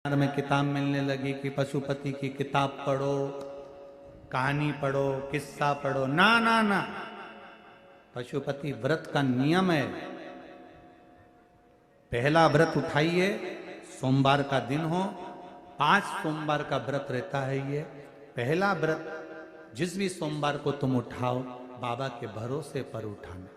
में किताब मिलने लगी कि पशुपति की किताब पढ़ो, कहानी पढ़ो, किस्सा पढ़ो। ना ना ना, पशुपति व्रत का नियम है। पहला व्रत उठाइए, सोमवार का दिन हो, 5 सोमवार का व्रत रहता है ये। पहला व्रत जिस भी सोमवार को तुम उठाओ, बाबा के भरोसे पर उठाना,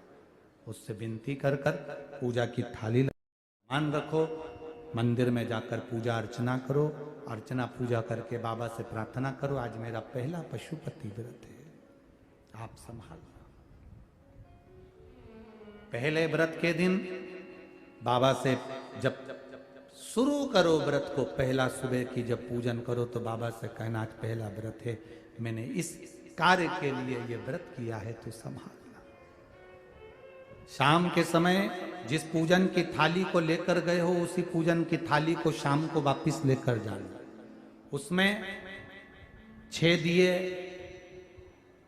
उससे विनती कर कर पूजा की थाली मान रखो, मंदिर में जाकर पूजा अर्चना करो, अर्चना पूजा करके बाबा से प्रार्थना करो, आज मेरा पहला पशुपति व्रत है, आप संभाल। पहले व्रत के दिन बाबा से जब शुरू करो व्रत को, पहला सुबह की जब पूजन करो तो बाबा से कहना आज पहला व्रत है, मैंने इस कार्य के लिए ये व्रत किया है, तो संभाल। शाम के समय जिस पूजन की थाली को लेकर गए हो, उसी पूजन की थाली को शाम को वापस लेकर जाना। उसमें 6 दिए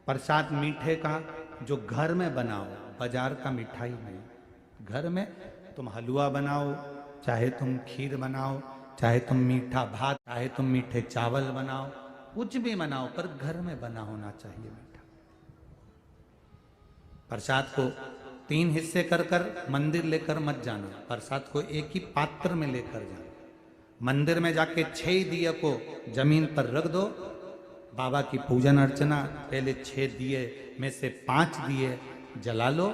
प्रसाद मीठे का, जो घर में बनाओ, बाजार का मिठाई नहीं। घर में तुम हलवा बनाओ, चाहे तुम खीर बनाओ, चाहे तुम मीठा भात, चाहे तुम मीठे चावल बनाओ, कुछ भी बनाओ, पर घर में बना होना चाहिए मीठा। प्रसाद को 3 हिस्से कर कर मंदिर लेकर मत जाना, प्रसाद को एक ही पात्र में लेकर जाना। मंदिर में जाके 6 दिए को जमीन पर रख दो, बाबा की पूजन अर्चना, पहले 6 दिए में से 5 दिए जला लो,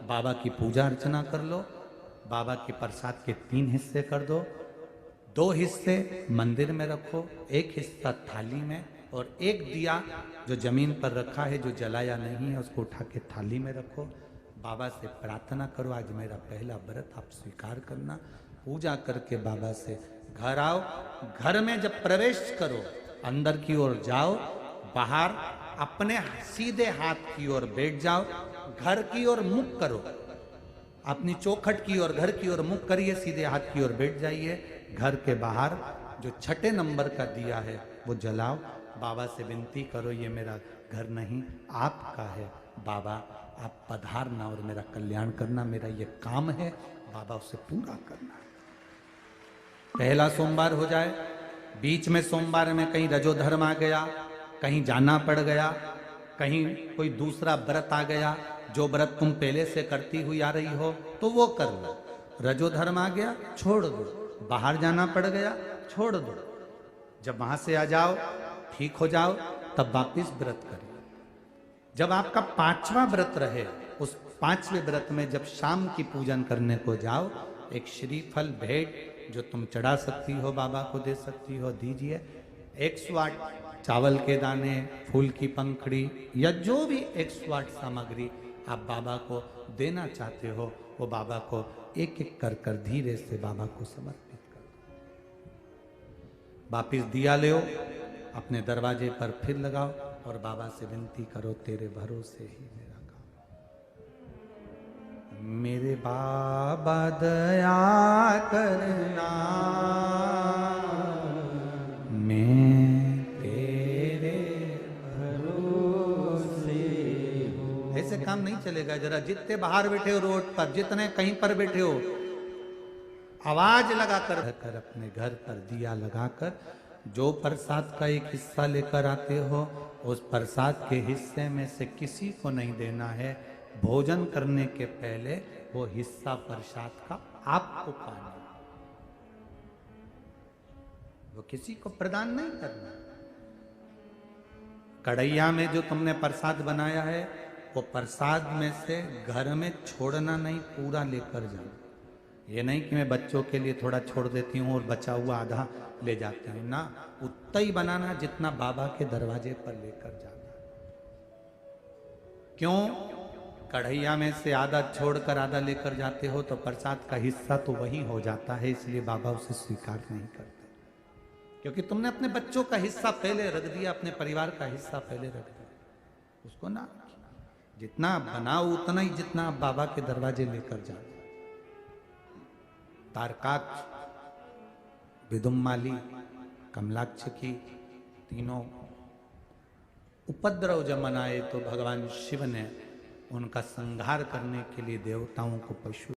बाबा की पूजा अर्चना कर लो, बाबा के प्रसाद के 3 हिस्से कर दो, 2 हिस्से मंदिर में रखो, 1 हिस्सा थाली में, और 1 दिया जो जमीन पर रखा है, जो जलाया नहीं है, उसको उठा के थाली में रखो। बाबा से प्रार्थना करो आज मेरा पहला व्रत आप स्वीकार करना। पूजा करके बाबा से घर आओ, घर में जब प्रवेश करो, अंदर की ओर जाओ, बाहर अपने सीधे हाथ की ओर बैठ जाओ, घर की ओर मुख करो, अपनी चौखट की ओर, घर की ओर मुख करिए, सीधे हाथ की ओर बैठ जाइए। घर के बाहर जो 6 नंबर का दिया है वो जलाओ, बाबा से विनती करो ये मेरा घर नहीं आपका है, बाबा आप पधारना और मेरा कल्याण करना, मेरा ये काम है, बाबा उसे पूरा करना। पहला सोमवार हो जाए, बीच में सोमवार में कहीं रजोधर्म आ गया, कहीं जाना पड़ गया, कहीं कोई दूसरा व्रत आ गया, जो व्रत तुम पहले से करती हुई आ रही हो तो वो कर लो। रजोधर्म आ गया छोड़ दो, बाहर जाना पड़ गया छोड़ दो, जब वहां से आ जाओ ठीक हो जाओ तब वापिस व्रत करिए। जब आपका 5वां व्रत रहे, उस 5वें व्रत में जब शाम की पूजन करने को जाओ, एक श्रीफल भेंट जो तुम चढ़ा सकती हो, बाबा को दे सकती हो, दीजिए। 108 चावल के दाने, फूल की पंखड़ी, या जो भी 108 सामग्री आप बाबा को देना चाहते हो, वो बाबा को एक एक कर कर धीरे से बाबा को समर्पित कर दो। वापिस दिया ले, अपने दरवाजे पर फिर लगाओ और बाबा से विनती करो तेरे भरोसे ही मेरा काम। मेरे बाबा दया करना, मैं तेरे भरोसे हूँ। ऐसे काम नहीं चलेगा। जरा जितने बाहर बैठे हो रोड पर, जितने कहीं पर बैठे हो, आवाज लगाकर अपने घर पर दिया लगाकर जो प्रसाद का एक हिस्सा लेकर आते हो, उस प्रसाद के हिस्से में से किसी को नहीं देना है। भोजन करने के पहले वो हिस्सा प्रसाद का आपको पाना, वो किसी को प्रदान नहीं करना। कढ़ैया में जो तुमने प्रसाद बनाया है, वो प्रसाद में से घर में छोड़ना नहीं, पूरा लेकर जाना। ये नहीं कि मैं बच्चों के लिए थोड़ा छोड़ देती हूँ और बचा हुआ आधा ले जाते हैं, ना, उतना ही बनाना जितना बाबा के दरवाजे पर लेकर जाना। क्यों? कढ़ैया में से आधा छोड़कर आधा लेकर जाते हो तो प्रसाद का हिस्सा तो वही हो जाता है, इसलिए बाबा उसे स्वीकार नहीं करते, क्योंकि तुमने अपने बच्चों का हिस्सा पहले रख दिया, अपने परिवार का हिस्सा पहले रख दिया, उसको ना जितना बनाओ उतना ही जितना आप बाबा के दरवाजे लेकर जाओ। तारकाक्ष, विदुम्माली, कमलाक्ष की तीनों उपद्रव जब मनाए तो भगवान शिव ने उनका संहार करने के लिए देवताओं को पशु